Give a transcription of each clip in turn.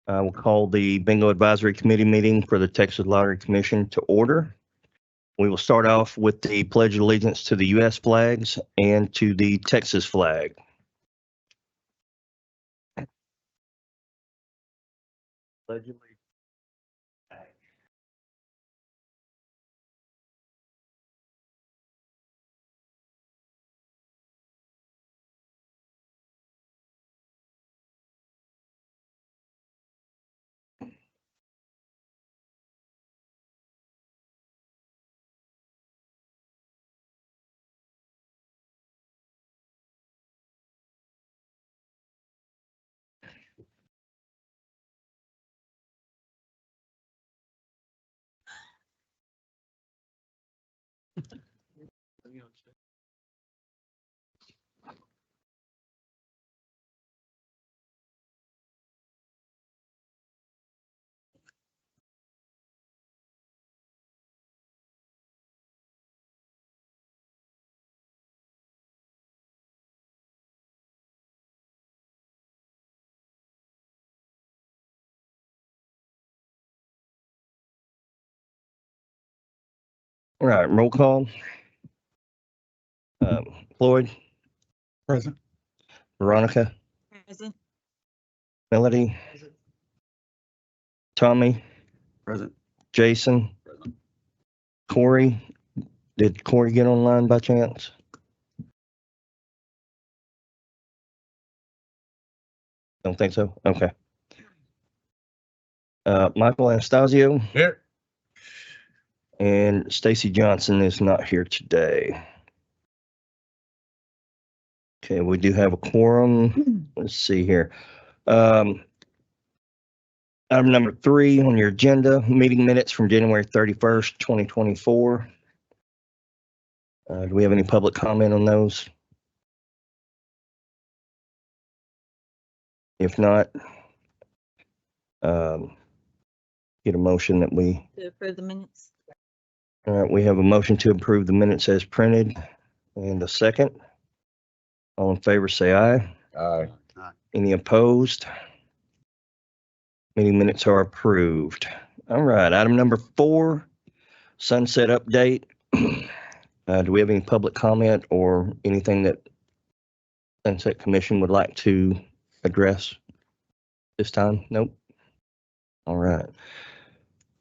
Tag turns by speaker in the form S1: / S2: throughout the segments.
S1: I will call the Bingo Advisory Committee meeting for the Texas Lottery Commission to order. We will start off with the Pledge of Allegiance to the U.S. flags and to the Texas flag. Pledge of Allegiance. All right, roll call. Floyd,
S2: Present.
S1: Veronica,
S3: Present.
S1: Melody, Tommy,
S2: Present.
S1: Jason,
S2: Present.
S1: Corey. Did Corey get online by chance? Don't think so. Okay. Michael Anastasio
S2: Here.
S1: and Stacy Johnson is not here today. Okay, we do have a quorum. Let's see here. Item number 3 on your agenda, meeting minutes from January 31st, 2024. Do we have any public comment on those? If not, get a motion that we,
S3: To approve the minutes.
S1: all right, we have a motion to approve the minutes as printed and a second. All in favor, say aye.
S2: Aye.
S1: Any opposed? Meeting minutes are approved. All right, item number 4, sunset update. Do we have any public comment or anything that Sunset Commission would like to address this time? Nope. All right.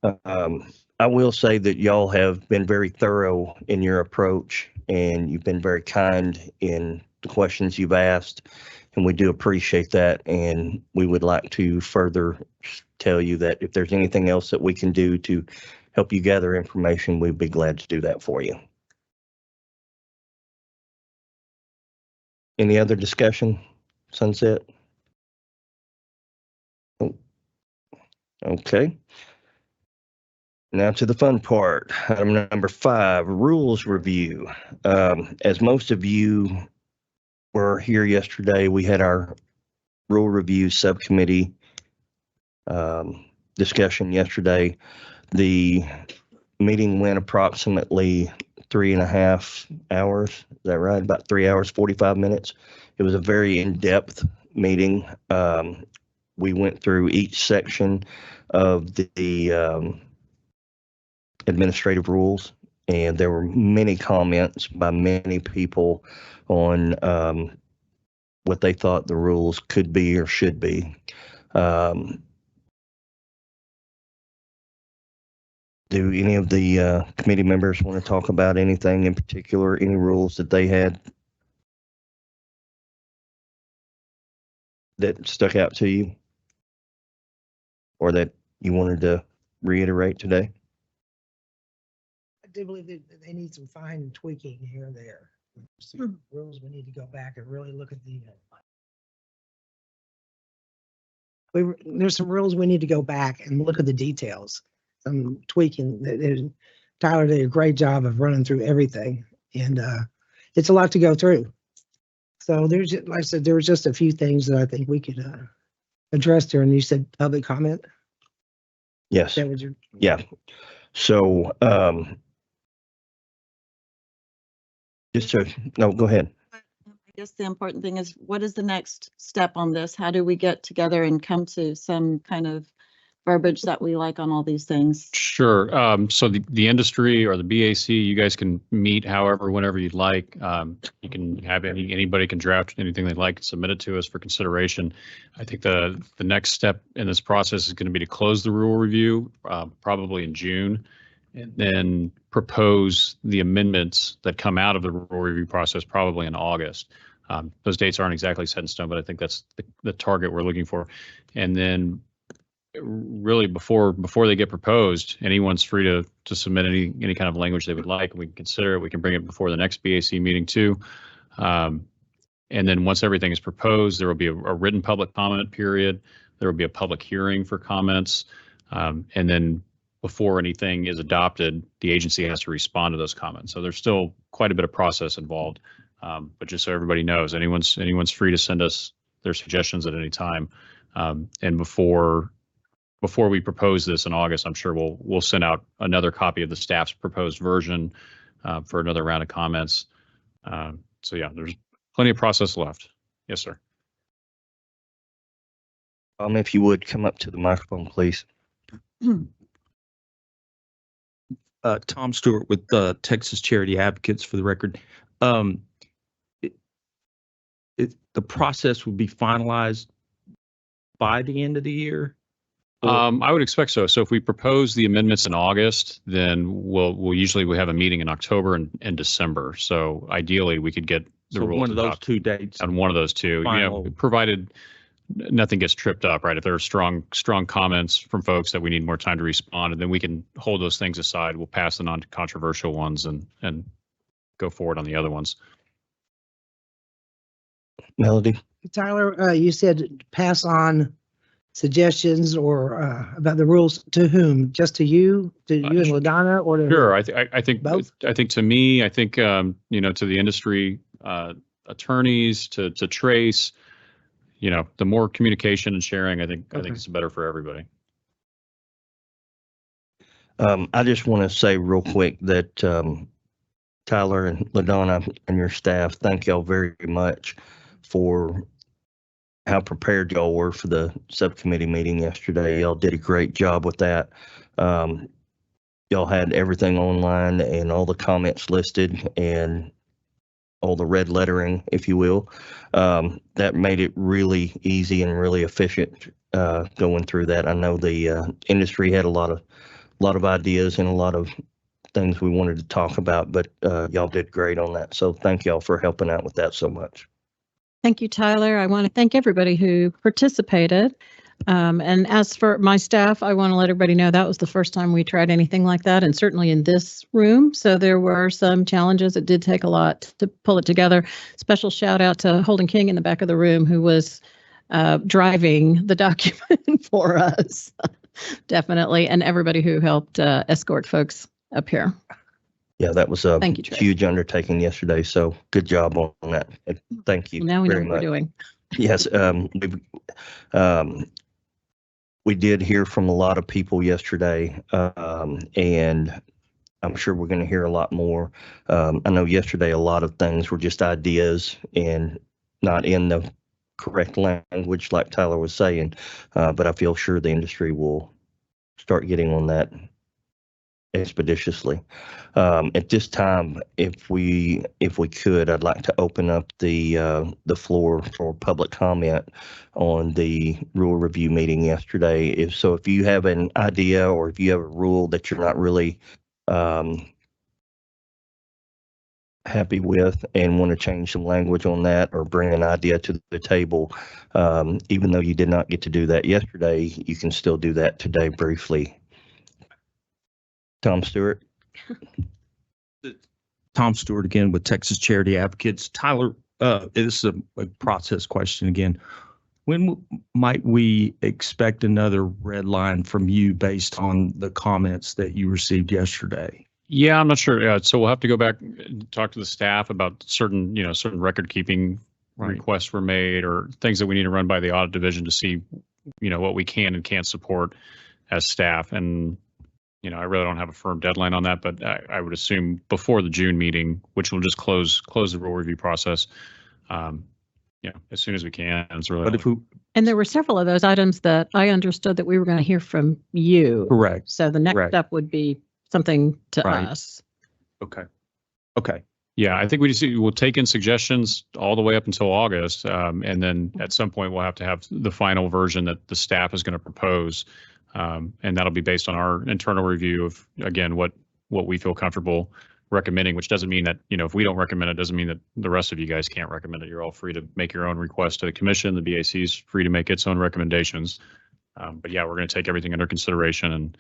S1: I will say that y'all have been very thorough in your approach, and you've been very kind in the questions you've asked, and we do appreciate that. And we would like to further tell you that if there's anything else that we can do to help you gather information, we'd be glad to do that for you. Any other discussion, Sunset? Okay. Now to the fun part. Item number 5, rules review. As most of you were here yesterday, we had our rule review subcommittee discussion yesterday. The meeting went approximately 3.5 hours. Is that right? About 3 hours, 45 minutes. It was a very in-depth meeting. We went through each section of the administrative rules, and there were many comments by many people on what they thought the rules could be or should be. Do any of the committee members want to talk about anything in particular, any rules that they had that stuck out to you or that you wanted to reiterate today?
S4: I do believe that they need some fine tweaking here and there. Some rules we need to go back and really look at there's some rules we need to go back and look at the details. Some tweaking. Tyler did a great job of running through everything, and it's a lot to go through. So there's, like I said, there was just a few things that I think we could address there. And you said public comment.
S1: Yes.
S4: That was your.
S1: Yeah. So, no, go ahead.
S3: I guess the important thing is, what is the next step on this? How do we get together and come to some kind of verbiage that we like on all these things?
S5: Sure. So the industry or the BAC, you guys can meet however, whenever you'd like. You can have anybody can draft anything they'd like, submit it to us for consideration. I think the next step in this process is going to be to close the rule review, probably in June, and then propose the amendments that come out of the rule review process probably in August. Those dates aren't exactly set in stone, but I think that's the target we're looking for. And then really before they get proposed, anyone's free to submit any kind of language they would like, and we can consider it. We can bring it before the next BAC meeting too. And then once everything is proposed, there will be a written public comment period. There will be a public hearing for comments. And then before anything is adopted, the agency has to respond to those comments. So there's still quite a bit of process involved. But just so everybody knows, anyone's free to send us their suggestions at any time. And before we propose this in August, I'm sure we'll send out another copy of the staff's proposed version for another round of comments. So yeah, there's plenty of process left. Yes, sir.
S1: If you would come up to the microphone, please.
S2: Tom Stewart with Texas Charity Advocates, for the record. The process will be finalized by the end of the year?
S5: I would expect so. So if we propose the amendments in August, then we'll usually have a meeting in October and December. So ideally, we could get the
S2: So
S5: rules
S2: one of those
S5: adopted
S2: two dates.
S5: on one of those two,
S2: Final.
S5: provided nothing gets tripped up, right? If there are strong comments from folks that we need more time to respond, and then we can hold those things aside. We'll pass the non-controversial ones and go forward on the other ones.
S1: Melody?
S4: Tyler, you said pass on suggestions or about the rules to whom? Just to you and LaDonna, or to
S5: Sure. I think
S4: both?
S5: I think to me, I think to the industry attorneys, to Trace, the more communication and sharing, I think it's better for everybody.
S1: I just want to say real quick that Tyler and LaDonna and your staff, thank y'all very much for how prepared y'all were for the subcommittee meeting yesterday. Y'all did a great job with that. Y'all had everything online and all the comments listed and all the red lettering, if you will. That made it really easy and really efficient going through that. I know the industry had a lot of ideas and a lot of things we wanted to talk about, but y'all did great on that. So thank y'all for helping out with that so much.
S3: Thank you, Tyler. I want to thank everybody who participated. And as for my staff, I want to let everybody know that was the first time we tried anything like that, and certainly in this room. So there were some challenges. It did take a lot to pull it together. Special shout out to Holden King in the back of the room, who was driving the document for us, definitely, and everybody who helped escort folks up here.
S1: Yeah, that was a
S3: Thank you, Trace.
S1: huge undertaking yesterday. So good job on that. And thank you.
S3: Now we know
S1: very
S3: what we're
S1: much.
S3: doing.
S1: Yes, we did hear from a lot of people yesterday, and I'm sure we're going to hear a lot more. I know yesterday a lot of things were just ideas and not in the correct language, like Tyler was saying, but I feel sure the industry will start getting on that expeditiously. At this time, if we could, I'd like to open up the floor for public comment on the rule review meeting yesterday. If you have an idea or if you have a rule that you're not really happy with and want to change some language on that or bring an idea to the table, even though you did not get to do that yesterday, you can still do that today briefly. Tom Stewart.
S2: Tom Stewart again with Texas Charity Advocates. Tyler, this is a process question again. When might we expect another red line from you based on the comments that you received yesterday?
S5: Yeah, I'm not sure. So we'll have to go back and talk to the staff about certain record keeping requests were made or things that we need to run by the audit division to see, what we can and can't support as staff. And I really don't have a firm deadline on that, but I would assume before the June meeting, which will just close the rule review process, as soon as we can. It's really
S2: But if we,
S3: And there were several of those items that I understood that we were going to hear from you.
S2: correct.
S3: So the next
S2: Correct.
S3: step would be something to
S2: Right.
S3: us.
S2: Okay. Okay.
S5: Yeah, I think we'll take in suggestions all the way up until August. And then at some point we'll have to have the final version that the staff is going to propose. And that'll be based on our internal review of, again, what we feel comfortable recommending, which doesn't mean that, if we don't recommend it, doesn't mean that the rest of you guys can't recommend it. You're all free to make your own request to the commission. The BAC is free to make its own recommendations. But yeah, we're going to take everything under consideration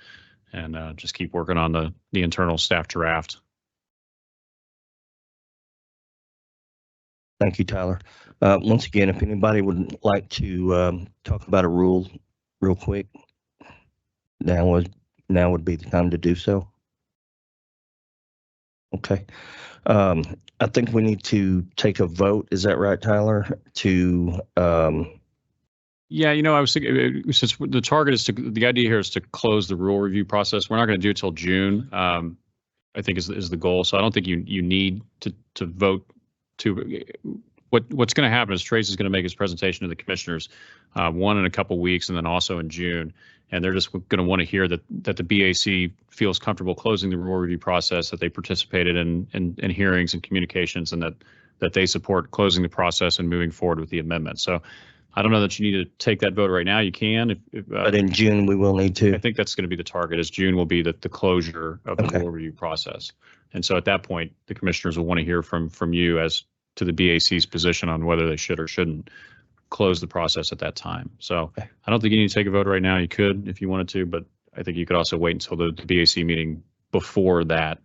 S5: and just keep working on the internal staff draft.
S1: Thank you, Tyler. Once again, if anybody would like to talk about a rule real quick, now would be the time to do so. Okay. I think we need to take a vote. Is that right, Tyler?
S5: Yeah, I was thinking, since the target is the idea here is to close the rule review process. We're not going to do it till June. I think is the goal. So I don't think you need to vote to. What's going to happen is Trace is going to make his presentation to the commissioners, one in a couple weeks, and then also in June. And they're just going to want to hear that the BAC feels comfortable closing the rule review process, that they participated in hearings and communications, and that they support closing the process and moving forward with the amendment. So I don't know that you need to take that vote right now. You can,
S1: but in June we will need to.
S5: I think that's going to be the target. Is June will be the closure of the
S1: Okay.
S5: rule review process. And so at that point, the commissioners will want to hear from you as to the BAC's position on whether they should or shouldn't close the process at that time. So
S1: Okay.
S5: I don't think you need to take a vote right now. You could if you wanted to, but I think you could also wait until the BAC meeting before that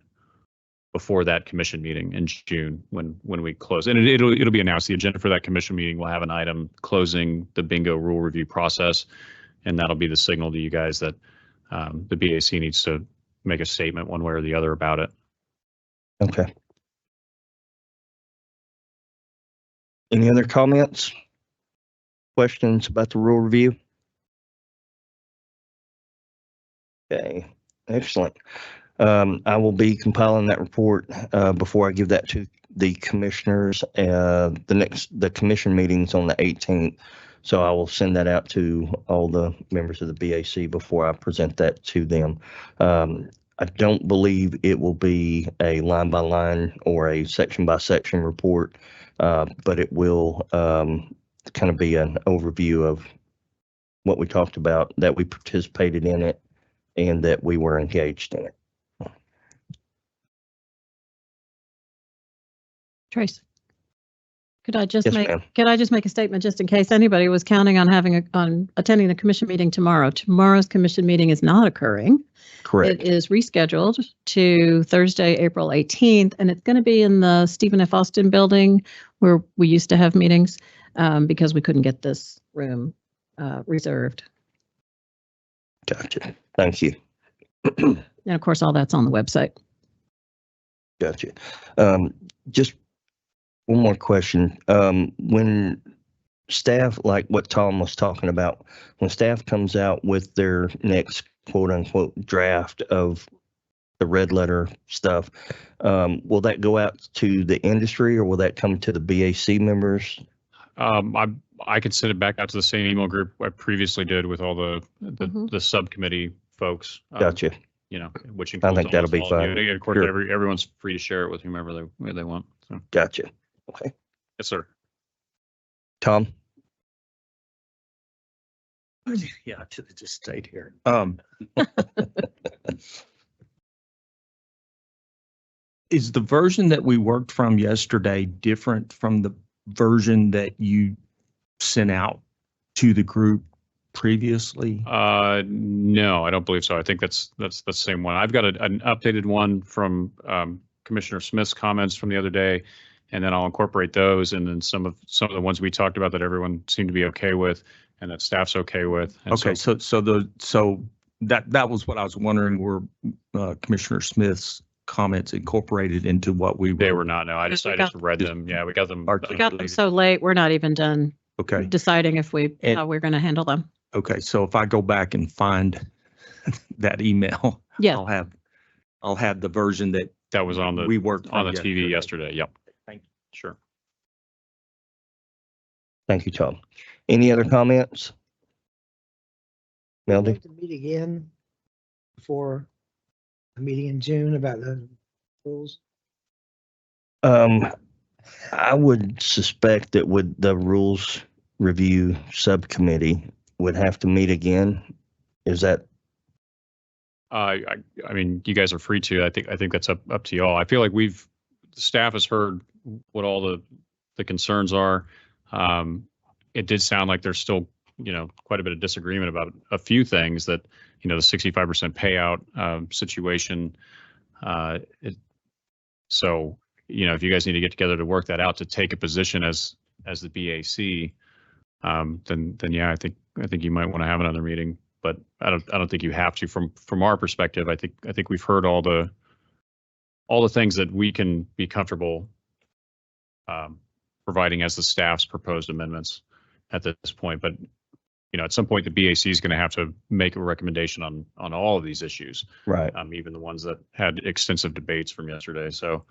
S5: commission meeting in June when we close. And it'll be announced. The agenda for that commission meeting will have an item closing the bingo rule review process, and that'll be the signal to you guys that the BAC needs to make a statement one way or the other about it.
S1: Okay. Any other comments? Questions about the rule review? Okay, excellent. I will be compiling that report before I give that to the commissioners. The commission meeting's on the 18th, so I will send that out to all the members of the BAC before I present that to them. I don't believe it will be a line by line or a section by section report, but it will kind of be an overview of what we talked about, that we participated in it, and that we were engaged in it.
S3: Trace, could I just
S1: Yes,
S3: make
S1: ma'am.
S3: a statement just in case anybody was counting on attending the commission meeting tomorrow? Tomorrow's commission meeting is not occurring.
S1: Correct.
S3: It is rescheduled to Thursday, April 18th, and it's going to be in the Stephen F. Austin building where we used to have meetings because we couldn't get this room reserved.
S1: Gotcha. Thank you.
S3: And of course, all that's on the website.
S1: Gotcha. Just one more question. When staff, like what Tom was talking about, when staff comes out with their next quote unquote draft of the red letter stuff, will that go out to the industry or will that come to the BAC members?
S5: I could send it back out to the same email group I previously did with all the subcommittee folks.
S1: Gotcha.
S5: Which includes
S1: think that'll be
S5: almost all of
S1: fine.
S5: you. And of course,
S1: Sure.
S5: everyone's free to share it with whomever they want. So,
S1: Gotcha. Okay.
S5: yes, sir.
S1: Tom?
S2: Yeah, I should have just stayed here. Is the version that we worked from yesterday different from the version that you sent out to the group previously?
S5: No, I don't believe so. I think that's the same one. I've got an updated one from Commissioner Smith's comments from the other day, and then I'll incorporate those, and then some of the ones we talked about that everyone seemed to be okay with, and that staff's okay with. And
S2: Okay, so that was what I was wondering, were Commissioner Smith's comments incorporated into what we
S5: they
S2: were?
S5: were not. No, I just read them. Yeah, we got them.
S3: We got them so late, we're not even done
S2: Okay,
S3: deciding how we're going to handle them.
S2: okay. So if I go back and find that email,
S3: Yeah.
S2: I'll have the version that
S5: That was on
S2: we worked
S5: on the
S2: from
S5: TV yesterday. Yep.
S2: Thank you.
S5: Sure.
S1: Thank you, Tom. Any other comments?
S4: We'd
S1: Melody?
S4: like to meet again before a meeting in June about the rules.
S1: I would suspect that with the rules review subcommittee would have to meet again. Is that,
S5: I mean, you guys are free to. I think that's up to y'all. I feel like the staff has heard what all the concerns are. It did sound like there's still, quite a bit of disagreement about a few things that, the 65% payout situation. So, if you guys need to get together to work that out, to take a position as the BAC, then yeah, I think you might want to have another meeting. But I don't think you have to. From our perspective, I think we've heard all the things that we can be comfortable providing as the staff's proposed amendments at this point. But at some point, the BAC is going to have to make a recommendation on all of these issues,
S1: right?
S5: Even the ones that had extensive debates from yesterday. So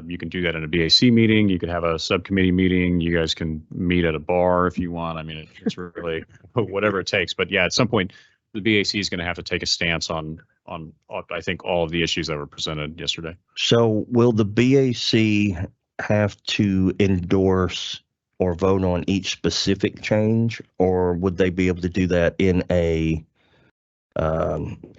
S5: you can do that in a BAC meeting. You could have a subcommittee meeting. You guys can meet at a bar if you want. I mean, it's really whatever it takes. But yeah, at some point, the BAC is going to have to take a stance on I think all of the issues that were presented yesterday.
S1: So will the BAC have to endorse or vote on each specific change, or would they be able to do that in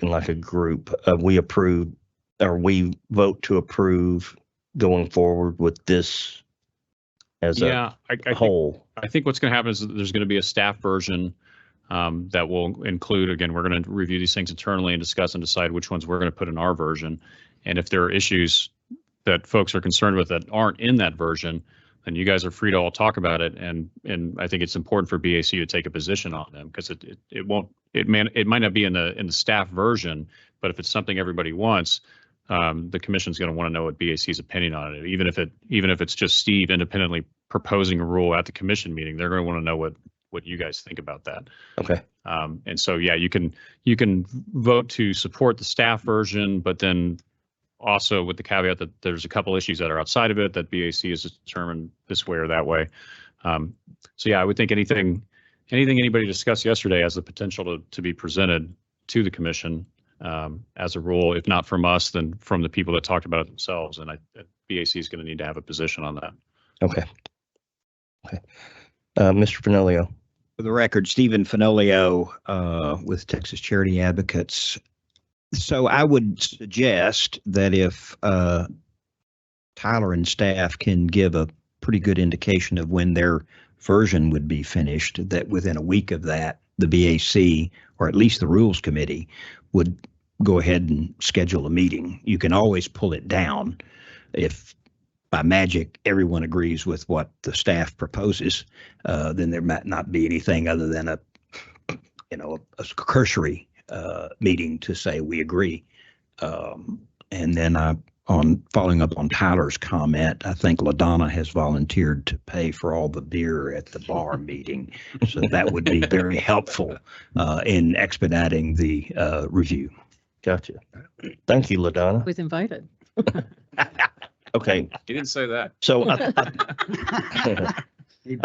S1: like a group? We approve, or we vote to approve going forward with this as a whole.
S5: I think what's going to happen is there's going to be a staff version that will include, again, we're going to review these things internally and discuss and decide which ones we're going to put in our version. And if there are issues that folks are concerned with that aren't in that version, then you guys are free to all talk about it. And I think it's important for BAC to take a position on them, because it might not be in the staff version, but if it's something everybody wants, the commission's going to want to know what BAC's opinion on it. Even if it's just Steve independently proposing a rule at the commission meeting, they're going to want to know what you guys think about that.
S1: Okay.
S5: And so, yeah, you can vote to support the staff version, but then also with the caveat that there's a couple issues that are outside of it that BAC is determined this way or that way. So yeah, I would think anything anybody discussed yesterday has the potential to be presented to the commission as a rule, if not from us, then from the people that talked about it themselves. And BAC is going to need to have a position on that.
S1: Okay. Mr. Fenolio.
S6: For the record, Stephen Fenolio with Texas Charity Advocates. So I would suggest that if Tyler and staff can give a pretty good indication of when their version would be finished, that within a week of that, the BAC, or at least the Rules Committee, would go ahead and schedule a meeting. You can always pull it down if by magic everyone agrees with what the staff proposes. Then there might not be anything other than a cursory meeting to say we agree. And then on following up on Tyler's comment, I think LaDonna has volunteered to pay for all the beer at the bar meeting. So that would be very helpful in expediting the review.
S1: Gotcha. Thank you, LaDonna.
S3: Was invited.
S1: Okay.
S5: You didn't say that.
S1: So I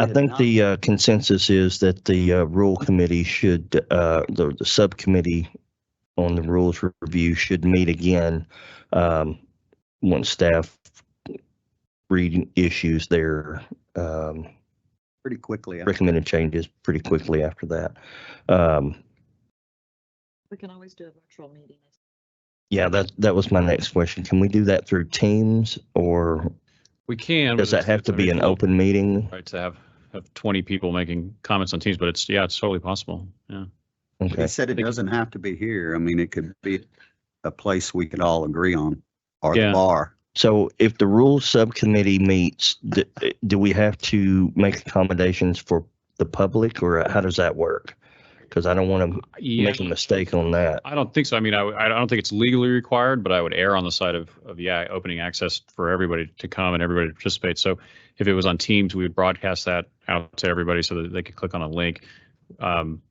S1: think the consensus is that the rule committee should, the subcommittee on the rules review should meet again once staff reissues their
S6: Pretty quickly.
S1: recommended changes pretty quickly after that.
S7: We can always do a virtual meeting.
S1: Yeah, that was my next question. Can we do that through Teams, or
S5: We can.
S1: does that have to be an open meeting?
S5: Right, to have 20 people making comments on Teams, but it's totally possible. Yeah.
S1: Okay.
S8: They said it doesn't have to be here. I mean, it could be a place we could all agree on, or
S5: Yeah.
S8: the bar.
S1: So if the rules subcommittee meets, do we have to make accommodations for the public, or how does that work? Because I don't want to make a mistake on that.
S5: I don't think so. I mean, I don't think it's legally required, but I would err on the side of opening access for everybody to come and everybody to participate. So if it was on Teams, we would broadcast that out to everybody so that they could click on a link.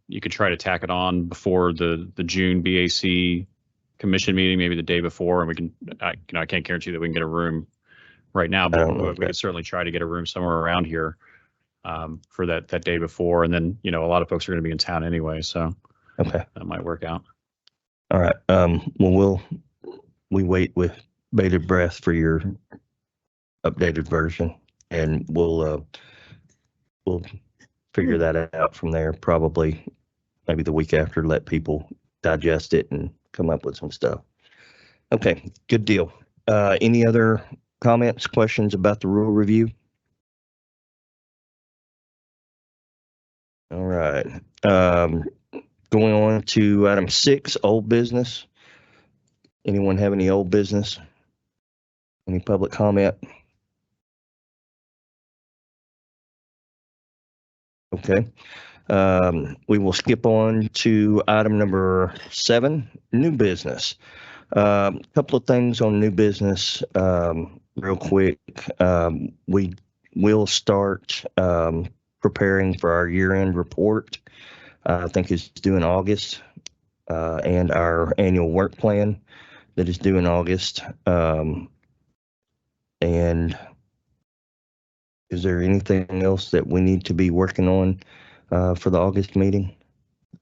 S5: You could try to tack it on before the June BAC commission meeting, maybe the day before, and we can. I can't guarantee that we can get a room right now, but we could certainly try to get a room somewhere around here. for that day before. And then, a lot of folks are going to be in town anyway, so
S1: Okay.
S5: that might work out.
S1: All right. Well, we wait with bated breath for your updated version, and we'll figure that out from there. Probably maybe the week after, let people digest it and come up with some stuff. Okay, good deal. Any other comments, questions about the rule review? All right. Going on to item 6, old business. Anyone have any old business? Any public comment? Okay. We will skip on to item number 7, new business. A couple of things on new business, real quick. We will start preparing for our year-end report. I think it's due in August, and our annual work plan that is due in August. And is there anything else that we need to be working on for the August meeting?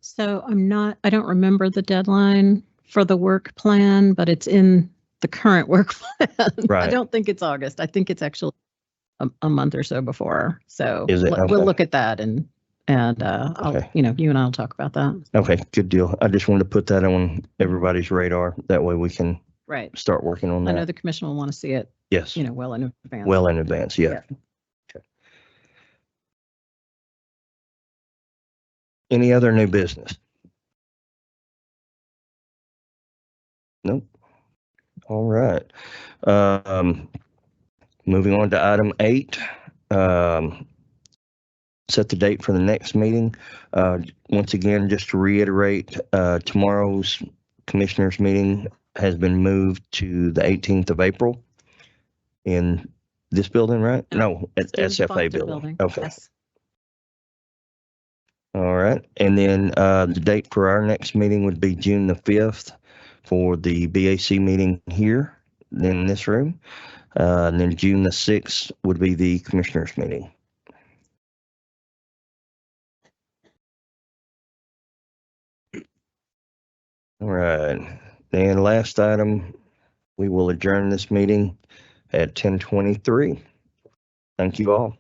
S3: So I don't remember the deadline for the work plan, but it's in the current work plan. I
S1: Right.
S3: don't think it's August. I think it's actually a month or so before. So
S1: Is it? Okay.
S3: we'll look at that and I'll,
S1: Okay.
S3: you and I'll talk about that.
S1: Okay, good deal. I just wanted to put that on everybody's radar. That way we can
S3: Right.
S1: start working on
S3: I know
S1: that.
S3: the commission will want to see it,
S1: Yes,
S3: well in advance.
S1: well in advance, yeah. Okay. Any other new business? Nope. All right. Moving on to item 8. Set the date for the next meeting. Once again, just to reiterate, tomorrow's commissioners meeting has been moved to the 18th of April in this building, right? No, at
S3: It's in the
S1: SFA
S3: Foster
S1: building. Okay.
S3: Yes.
S1: All right. And then the date for our next meeting would be June the 5th for the BAC meeting here in this room. And then June the 6th would be the commissioners meeting. All right. And last item, we will adjourn this meeting at 10:23. Thank you all.